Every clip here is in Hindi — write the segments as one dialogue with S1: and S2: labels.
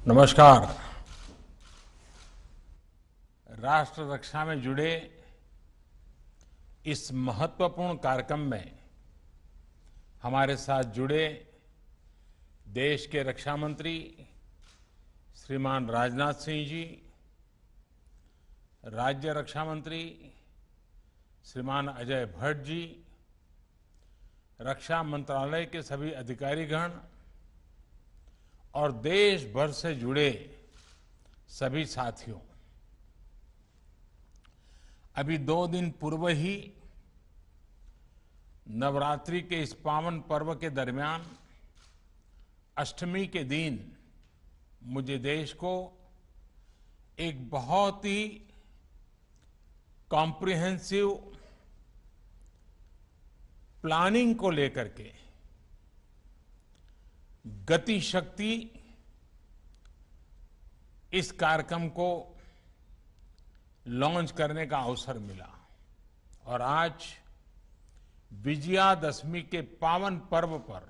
S1: नमस्कार। राष्ट्र रक्षा में जुड़े इस महत्वपूर्ण कार्यक्रम में हमारे साथ जुड़े देश के रक्षा मंत्री श्रीमान राजनाथ सिंह जी, राज्य रक्षा मंत्री श्रीमान अजय भट्ट जी, रक्षा मंत्रालय के सभी अधिकारीगण और देश भर से जुड़े सभी साथियों, अभी 2 दिन पूर्व ही नवरात्रि के इस पावन पर्व के दरमियान अष्टमी के दिन मुझे देश को एक बहुत ही कॉम्प्रिहेंसिव प्लानिंग को लेकर के गति शक्ति इस कार्यक्रम को लॉन्च करने का अवसर मिला और आज विजयादशमी के पावन पर्व पर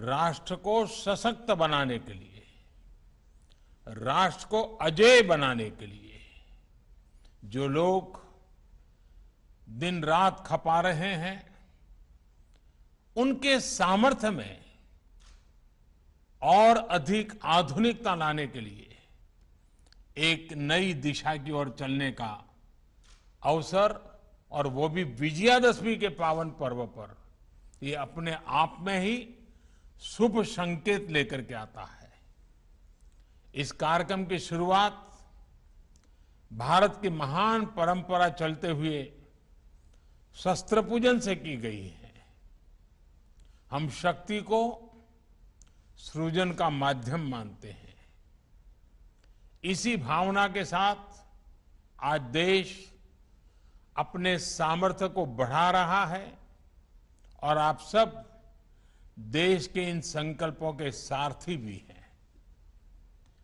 S1: राष्ट्र को सशक्त बनाने के लिए, राष्ट्र को अजेय बनाने के लिए जो लोग दिन रात खपा रहे हैं, उनके सामर्थ्य में और अधिक आधुनिकता लाने के लिए एक नई दिशा की ओर चलने का अवसर, और वो भी विजयादशमी के पावन पर्व पर, ये अपने आप में ही शुभ संकेत लेकर के आता है। इस कार्यक्रम की शुरुआत भारत की महान परंपरा चलते हुए शस्त्र पूजन से की गई है। हम शक्ति को सृजन का माध्यम मानते हैं। इसी भावना के साथ आज देश अपने सामर्थ्य को बढ़ा रहा है और आप सब देश के इन संकल्पों के सारथी भी हैं।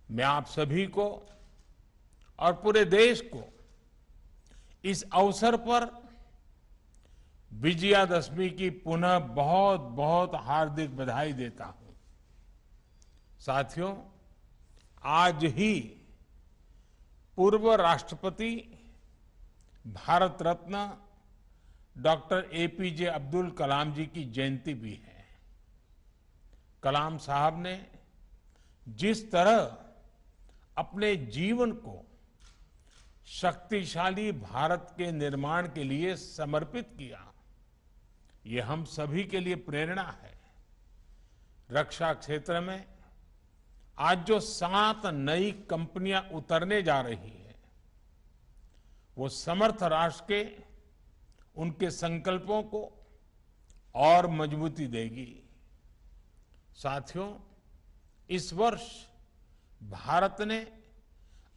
S1: मैं आप सभी को और पूरे देश को इस अवसर पर विजयादशमी की पुनः बहुत बहुत हार्दिक बधाई देता हूं। साथियों, आज ही पूर्व राष्ट्रपति भारत रत्न डॉक्टर एपीजे अब्दुल कलाम जी की जयंती भी है। कलाम साहब ने जिस तरह अपने जीवन को शक्तिशाली भारत के निर्माण के लिए समर्पित किया, ये हम सभी के लिए प्रेरणा है। रक्षा क्षेत्र में आज जो 7 नई कंपनियां उतरने जा रही है, वो समर्थ राष्ट्र के उनके संकल्पों को और मजबूती देगी। साथियों, इस वर्ष भारत ने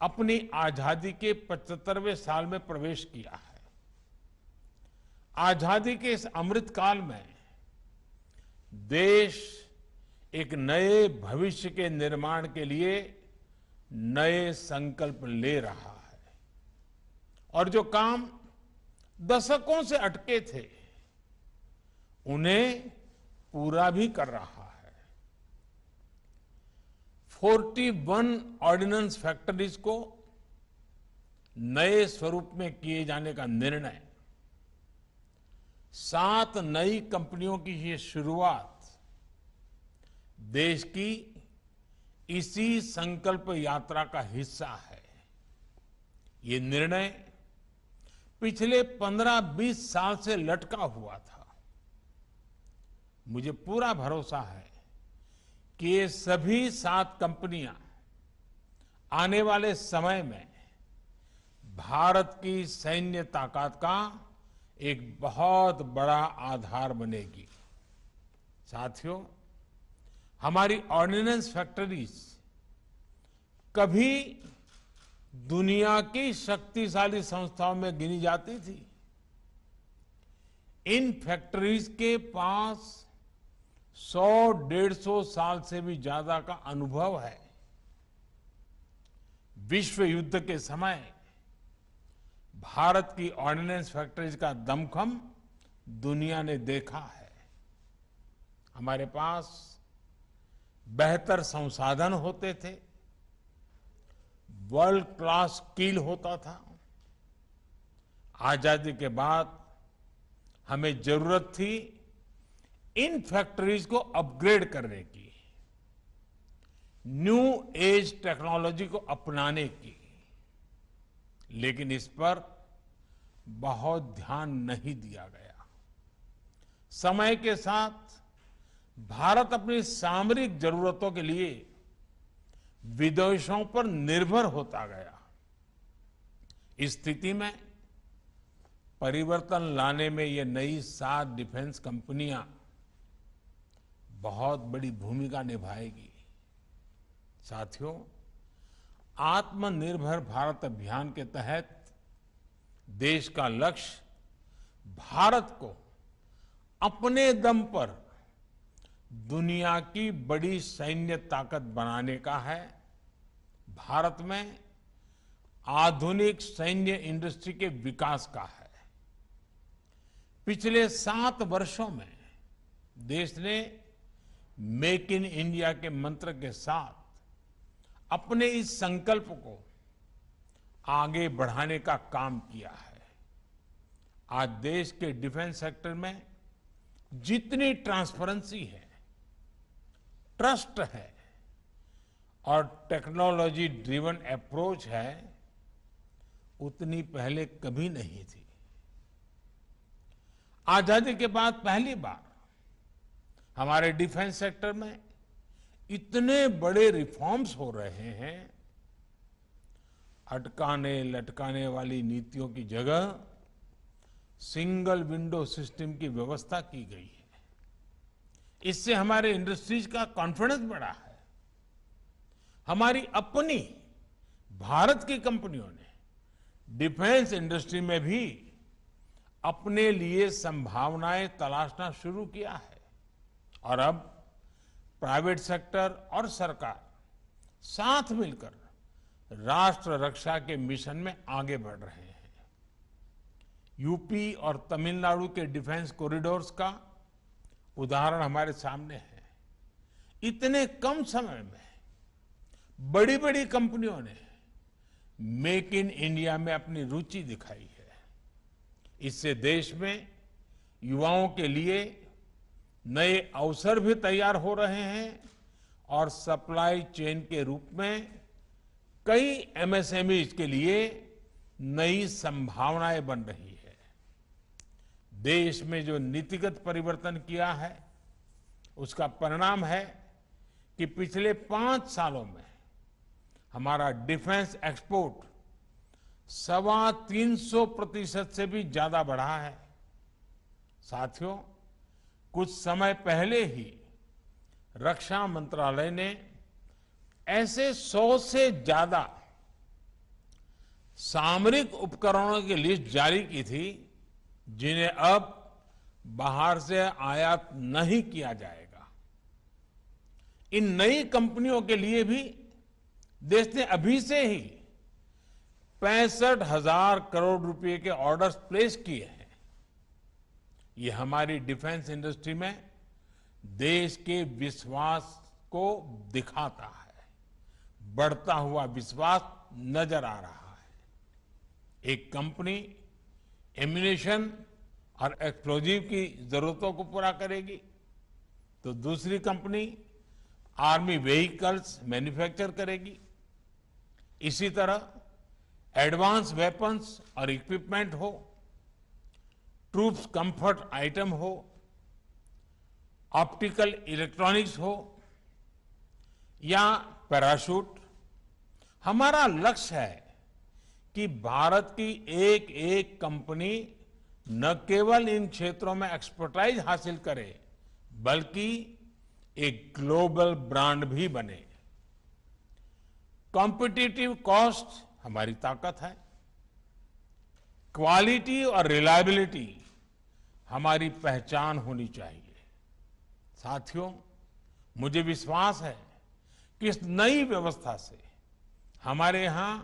S1: अपनी आजादी के 75वें साल में प्रवेश किया है। आजादी के इस अमृत काल में देश एक नए भविष्य के निर्माण के लिए नए संकल्प ले रहा है और जो काम दशकों से अटके थे, उन्हें पूरा भी कर रहा है। 41 ऑर्डिनेंस फैक्ट्रीज को नए स्वरूप में किए जाने का निर्णय, 7 नई कंपनियों की ये शुरुआत देश की इसी संकल्प यात्रा का हिस्सा है। ये निर्णय पिछले 15-20 साल से लटका हुआ था। मुझे पूरा भरोसा है कि ये सभी 7 कंपनियां आने वाले समय में भारत की सैन्य ताकत का एक बहुत बड़ा आधार बनेगी। साथियों, हमारी ऑर्डिनेंस फैक्ट्रीज कभी दुनिया की शक्तिशाली संस्थाओं में गिनी जाती थी। इन फैक्ट्रीज के पास 100-150 साल से भी ज्यादा का अनुभव है। विश्व युद्ध के समय भारत की ऑर्डिनेंस फैक्ट्रीज का दमखम दुनिया ने देखा है। हमारे पास बेहतर संसाधन होते थे, वर्ल्ड क्लास स्किल होता था। आजादी के बाद हमें जरूरत थी इन फैक्ट्रीज को अपग्रेड करने की, न्यू एज टेक्नोलॉजी को अपनाने की, लेकिन इस पर बहुत ध्यान नहीं दिया गया। समय के साथ भारत अपनी सामरिक जरूरतों के लिए विदेशों पर निर्भर होता गया। इस स्थिति में परिवर्तन लाने में ये नई 7 डिफेंस कंपनियां बहुत बड़ी भूमिका निभाएगी। साथियों, आत्मनिर्भर भारत अभियान के तहत देश का लक्ष्य भारत को अपने दम पर दुनिया की बड़ी सैन्य ताकत बनाने का है। भारत में आधुनिक सैन्य इंडस्ट्री के विकास का है। पिछले 7 वर्षों में देश ने मेक इन इंडिया के मंत्र के साथ अपने इस संकल्प को आगे बढ़ाने का काम किया है। आज देश के डिफेंस सेक्टर में जितनी ट्रांसपेरेंसी है, ट्रस्ट है और टेक्नोलॉजी ड्रिवन अप्रोच है, उतनी पहले कभी नहीं थी। आजादी के बाद पहली बार हमारे डिफेंस सेक्टर में इतने बड़े रिफॉर्म्स हो रहे हैं। अटकाने लटकाने वाली नीतियों की जगह सिंगल विंडो सिस्टम की व्यवस्था की गई है। इससे हमारे इंडस्ट्रीज का कॉन्फिडेंस बढ़ा है। हमारी अपनी भारत की कंपनियों ने डिफेंस इंडस्ट्री में भी अपने लिए संभावनाएं तलाशना शुरू किया है और अब प्राइवेट सेक्टर और सरकार साथ मिलकर राष्ट्र रक्षा के मिशन में आगे बढ़ रहे हैं। यूपी और तमिलनाडु के डिफेंस कॉरिडोर्स का उदाहरण हमारे सामने है। इतने कम समय में बड़ी बड़ी कंपनियों ने मेक इन इंडिया में अपनी रुचि दिखाई है। इससे देश में युवाओं के लिए नए अवसर भी तैयार हो रहे हैं और सप्लाई चेन के रूप में कई एमएसएमईज के लिए नई संभावनाएं बन रही है। देश में जो नीतिगत परिवर्तन किया है, उसका परिणाम है कि पिछले 5 सालों में हमारा डिफेंस एक्सपोर्ट 325% से भी ज्यादा बढ़ा है। साथियों, कुछ समय पहले ही रक्षा मंत्रालय ने ऐसे 100 से ज्यादा सामरिक उपकरणों की लिस्ट जारी की थी जिन्हें अब बाहर से आयात नहीं किया जाएगा। इन नई कंपनियों के लिए भी देश ने अभी से ही 65,000 करोड़ रुपए के ऑर्डर्स प्लेस किए हैं। ये हमारी डिफेंस इंडस्ट्री में देश के विश्वास को दिखाता है। बढ़ता हुआ विश्वास नजर आ रहा है। एक कंपनी एम्यूनेशन और एक्सप्लोजिव की जरूरतों को पूरा करेगी तो दूसरी कंपनी आर्मी व्हीकल्स मैन्युफैक्चर करेगी। इसी तरह एडवांस वेपन्स और इक्विपमेंट हो, ट्रूप्स कंफर्ट आइटम हो, ऑप्टिकल इलेक्ट्रॉनिक्स हो या पैराशूट, हमारा लक्ष्य है कि भारत की एक एक कंपनी न केवल इन क्षेत्रों में एक्सपर्टाइज हासिल करे बल्कि एक ग्लोबल ब्रांड भी बने। कॉम्पिटिटिव कॉस्ट हमारी ताकत है। क्वालिटी और रिलायबिलिटी हमारी पहचान होनी चाहिए। साथियों, मुझे विश्वास है कि इस नई व्यवस्था से हमारे यहां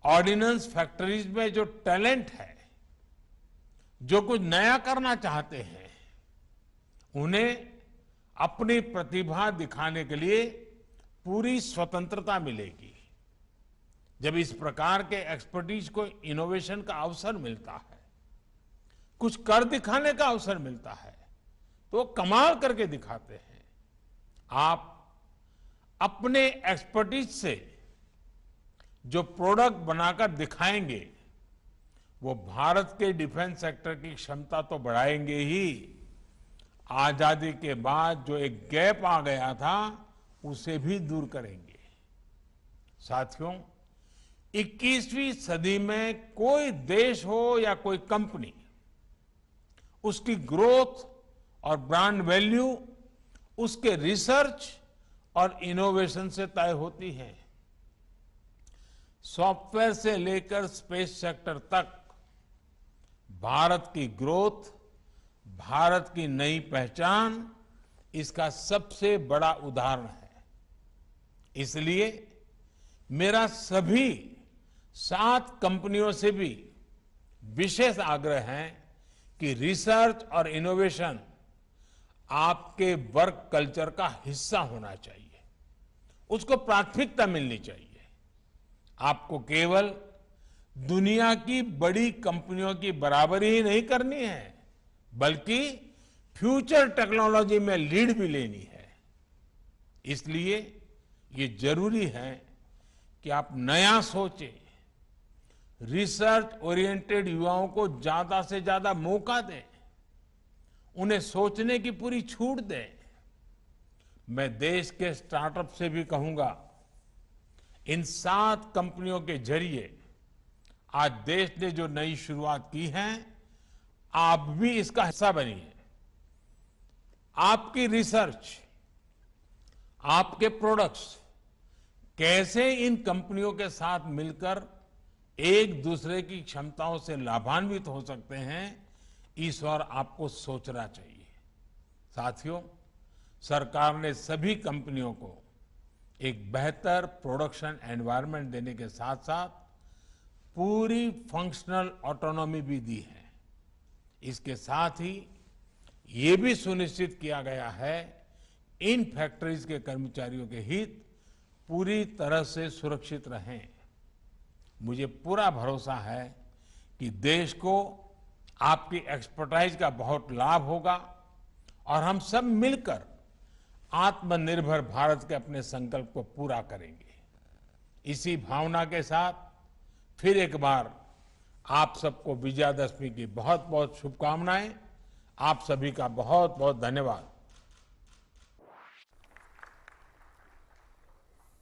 S1: ऑर्डिनेंस फैक्ट्रीज में जो टैलेंट है, जो कुछ नया करना चाहते हैं, उन्हें अपनी प्रतिभा दिखाने के लिए पूरी स्वतंत्रता मिलेगी। जब इस प्रकार के एक्सपर्टीज को इनोवेशन का अवसर मिलता है, कुछ कर दिखाने का अवसर मिलता है, तो वो कमाल करके दिखाते हैं। आप अपने एक्सपर्टीज से जो प्रोडक्ट बनाकर दिखाएंगे, वो भारत के डिफेंस सेक्टर की क्षमता तो बढ़ाएंगे ही, आजादी के बाद जो एक गैप आ गया था उसे भी दूर करेंगे। साथियों, 21वीं सदी में कोई देश हो या कोई कंपनी, उसकी ग्रोथ और ब्रांड वैल्यू उसके रिसर्च और इनोवेशन से तय होती है। सॉफ्टवेयर से लेकर स्पेस सेक्टर तक भारत की ग्रोथ, भारत की नई पहचान इसका सबसे बड़ा उदाहरण है। इसलिए मेरा सभी 7 कंपनियों से भी विशेष आग्रह है कि रिसर्च और इनोवेशन आपके वर्क कल्चर का हिस्सा होना चाहिए, उसको प्राथमिकता मिलनी चाहिए। आपको केवल दुनिया की बड़ी कंपनियों की बराबरी ही नहीं करनी है, बल्कि फ्यूचर टेक्नोलॉजी में लीड भी लेनी है। इसलिए ये जरूरी है कि आप नया सोचें, रिसर्च ओरिएंटेड युवाओं को ज्यादा से ज्यादा मौका दें, उन्हें सोचने की पूरी छूट दें। मैं देश के स्टार्टअप से भी कहूंगा, इन 7 कंपनियों के जरिए आज देश ने जो नई शुरुआत की है, आप भी इसका हिस्सा बनिए। आपकी रिसर्च, आपके प्रोडक्ट्स कैसे इन कंपनियों के साथ मिलकर एक दूसरे की क्षमताओं से लाभान्वित हो सकते हैं, इस ओर आपको सोचना चाहिए। साथियों, सरकार ने सभी कंपनियों को एक बेहतर प्रोडक्शन एनवायरनमेंट देने के साथ साथ पूरी फंक्शनल ऑटोनॉमी भी दी है। इसके साथ ही ये भी सुनिश्चित किया गया है, इन फैक्ट्रीज के कर्मचारियों के हित पूरी तरह से सुरक्षित रहें। मुझे पूरा भरोसा है कि देश को आपकी एक्सपर्टाइज का बहुत लाभ होगा और हम सब मिलकर आत्मनिर्भर भारत के अपने संकल्प को पूरा करेंगे। इसी भावना के साथ फिर एक बार आप सबको विजयादशमी की बहुत बहुत शुभकामनाएं। आप सभी का बहुत बहुत धन्यवाद।